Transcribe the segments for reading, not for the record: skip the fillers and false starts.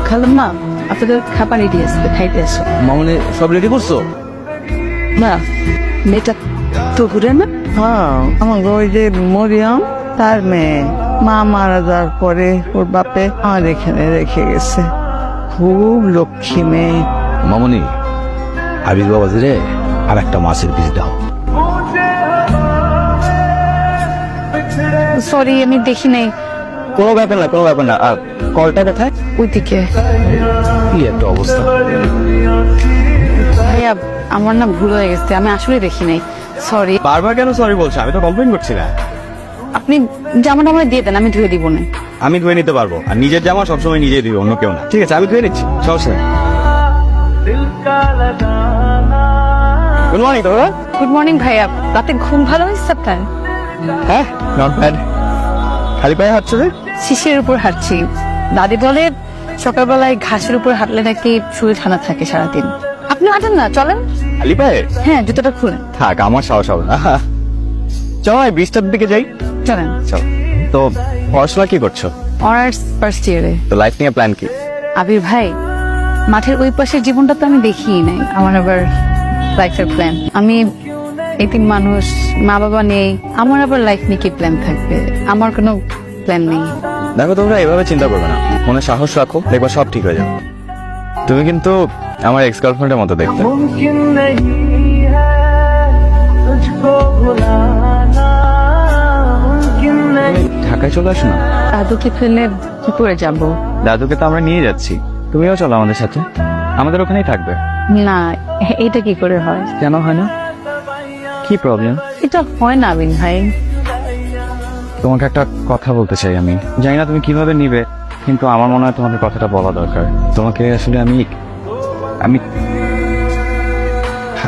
খালাম্মা আপনাদের খাবার রেডি আছে, খাইতে আসো। মামনি সব রেডি করছো? না, মেয়েটা তো ঘুরে না। হ্যাঁ, আমার ওই যে মরিয়ম তার মেয়ে, মা মারা যাওয়ার পরে ওর বাপে আমার এখানে রেখে গেছে। খুব লক্ষ্মী মেয়ে। মামনি আবির বাবাজি রে আর একটা মাছের পিস দাও। সরি, আমি দেখি নাই। কোনো ব্যাপার না, কোনো ব্যাপার না। আর কলটা কোথায়? ওইদিকে। কি একটা অবস্থা। ভাইয়া আমার না ভুল হয়ে গেছে, আমি আসলে দেখি নাই। সরি। বারবার কেন সরি বলছো? আমি তো কমপ্লেন করছি না। আপনি জামাটা আমার দিয়ে দেন, আমি ধুয়ে দিব না। আমি ধুয়ে নিতে পারবো, আর নিজের জামা সবসময় নিজেই দিই, অন্য কেউ না। ঠিক আছে, আমি ধুয়ে নিচ্ছি, সমস্যা নেই। গুড মর্নিং তোরা। গুড মর্নিং ভাইয়া, রাতে ঘুম ভালো হয়েছে আপনার? হ্যাঁ, নট ব্যাড। খালি পায়ে হাঁটছো রে? শিশির উপর হাঁটছি। দাদি বলে সকালবেলায় ঘাসের উপর হাঁটলে নাকি শরীর ঠান্ডা থাকে সারাদিন। আপনি হাঁটেন না, চলেন। খালি পায়ে? হ্যাঁ, জুতোটা খুলেন। থাক, আমার সাহস হবে না। চল ব্রিজটার দিকে যাই। চলেন। চল। তো পড়াশোনা কি করছো? অনার্স ফার্স্ট ইয়ারে। তো লাইফ নিয়ে প্ল্যান কি? আবির ভাই, মাঠের ওই পাশের জীবনটা তো আমি দেখিই নাই। আমার আবার লাইফের প্ল্যান। আমি এতিম মানুষ, মা বাবা নেই, আমার আবার লাইফ নিয়ে কি প্ল্যান থাকবে? আমার কোনো প্ল্যান নেই। দেখো, তোমরা এভাবে চিন্তা করবে না, মনে সাহস রাখো, দেখবা সব ঠিক হয়ে যাবে। তুমি কিন্তু আমার এক্স গার্লফ্রেন্ডের মতো দেখতে। ঢাকায় চলে আসো না। দাদুকে ফেলে কি করে যাব? দাদুকে তো আমরা নিয়ে যাচ্ছি, তুমিও চলো আমাদের সাথে, আমাদের ওখানেই থাকবে। না, এটা কি করে হয়? কেন হয় না? কি প্রবলেম? এটা হয় না আবির ভাই। তোমাকে একটা কথা বলতে চাই। আমি জানি না তুমি কিভাবে নিবে, কিন্তু আমার মনে হয় তোমাকে কথাটা বলা দরকার। তোমাকে আসলে আমি আমি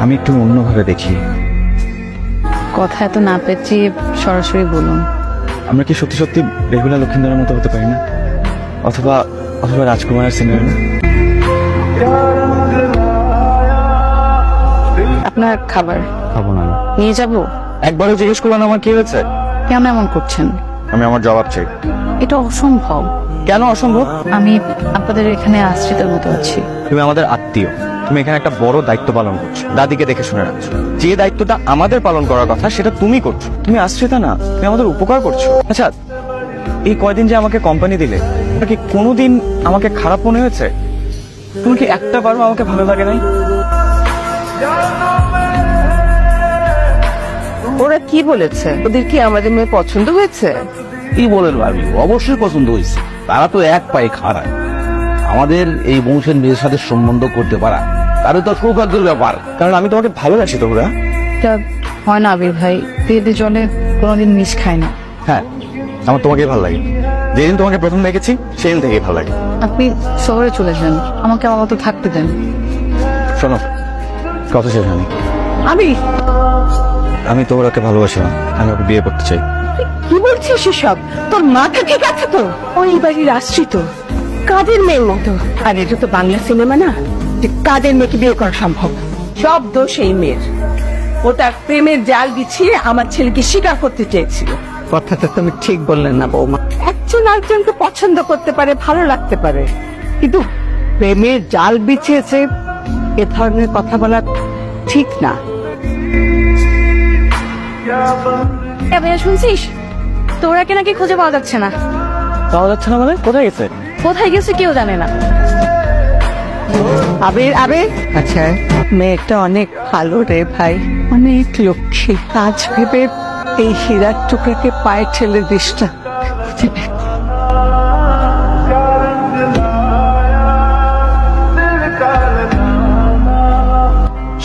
আমি একটু অন্যভাবে দেখি। কথা এত না পেঁচিয়ে সরাসরি বলুন। আমরা কি সত্যি সত্যি রেগুলার লক্ষিন্দরের মতো হতে পারি না? অথবা অথবা রাজকুমারের সিনেমা? আপনার খাবার খাবো না। নিয়ে যাব? একবারও জিজ্ঞেস করলাম আমার কি হয়েছে? কেন এমন করছেন? আমি আমার জবাব চাই। এটা অসম্ভব। কেন অসম্ভব? আমি আপনাদের এখানে আশ্রিতের মতো আছি। তুমি আমাদের আত্মীয়, তুমি এখানে একটা বড় দায়িত্ব পালন করছো, দাদিকে দেখে শুনে রাখছো। যে দায়িত্বটা আমাদের পালন করার কথা সেটা তুমি করছো। তুমি আশ্রিতা না, তুমি আমাদের উপকার করছো। আচ্ছা, এই কয়দিন যে আমাকে কোম্পানি দিলে, এটা কি কোনোদিন আমাকে খারাপ মনে হয়েছে? তুমি কি একটা বারও আমাকে ভালো লাগে নাই? ওরা কি বলেছে? ওদের কি আমাদের মেয়ে পছন্দ হয়েছে? কি বলেন ভাবি, অবশ্যই পছন্দ হয়েছে। তারা তো এক পায়ে খাড়া। আমাদের এই বংশের মেয়ের সাথে সম্বন্ধ করতে পারা তাহলে তো সৌভাগ্যের ব্যাপার। কারণ আমি তোমাকে ভালোবাসি তো ওরা। এটা হয় না আবির ভাই, পেটে জলে কোনোদিন মিশ খায় না। হ্যাঁ, আমার তোমাকেই ভালো লাগে। যেদিন তোমাকে প্রথম দেখেছি সেদিন থেকেই ভালো লাগে। আপনি শহরে চলে যান, আমাকে আমার মতো থাকতে দেন। শোনো, কথা শেষ হয়নি। আমি তো ওরাকে ভালোবাসি না, আমি ওকে বিয়ে করতে চাই। কি বলছিস এসব? তোর মাথা ঠিক আছে তো? ওই বাড়ির আশ্রিত কাদের মেয়ের মতো। আর এটা তো বাংলা সিনেমা না যে কাদের মেয়েকে বিয়ে করা সম্ভব। সব দোষ এই মেয়ের। ও তার প্রেমের জাল বিছিয়ে আমার ছেলেকে স্বীকার করতে চেয়েছিল। কথাটা তুমি ঠিক বললে না বৌমা। একজন আরেকজনকে পছন্দ করতে পারে, ভালো লাগতে পারে, কিন্তু প্রেমের জাল বিছিয়েছে এ ধরনের কথা বলা ঠিক না। ভাইয়া শুনছিস, তোরাকে নাকি খুঁজে পাওয়া যাচ্ছে না। পাওয়া যাচ্ছে না মানে? কোথায় গেছে? কোথায় গেছে কেউ জানে না। আবির আবির, আচ্ছা মেয়েটা অনেক ভালো রে ভাই, অনেক লক্ষ্মী। আজ ভেবে এই হীরার টুকরাকে পায়ে ঠেলে দিস না।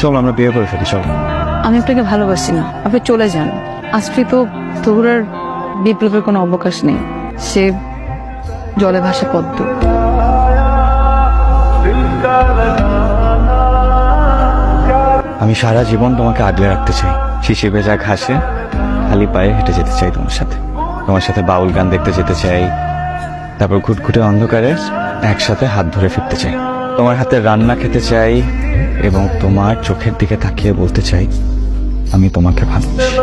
চল আমরা বিয়ে করে ফেলি, চল। আমি আপনাকে ভালোবাসি না, আপনি চলে যান। আশ্রিত তহুরার বিপ্লবের কোনো অবকাশ নেই। সে জলে ভাসা পদ্ম। আমি সারা জীবন তোমাকে আগলে রাখতে চাই। শিশির ভেজা ঘাসে খালি পায়ে হেঁটে যেতে চাই তোমার সাথে বাউল গান দেখতে যেতে চাই, তারপর ঘুটঘুটে অন্ধকারে একসাথে হাত ধরে ফিরতে চাই। তোমার হাতে রান্না খেতে চাই এবং তোমার চোখের দিকে তাকিয়ে বলতে চাই আমি তোমাকে ভালোবাসি।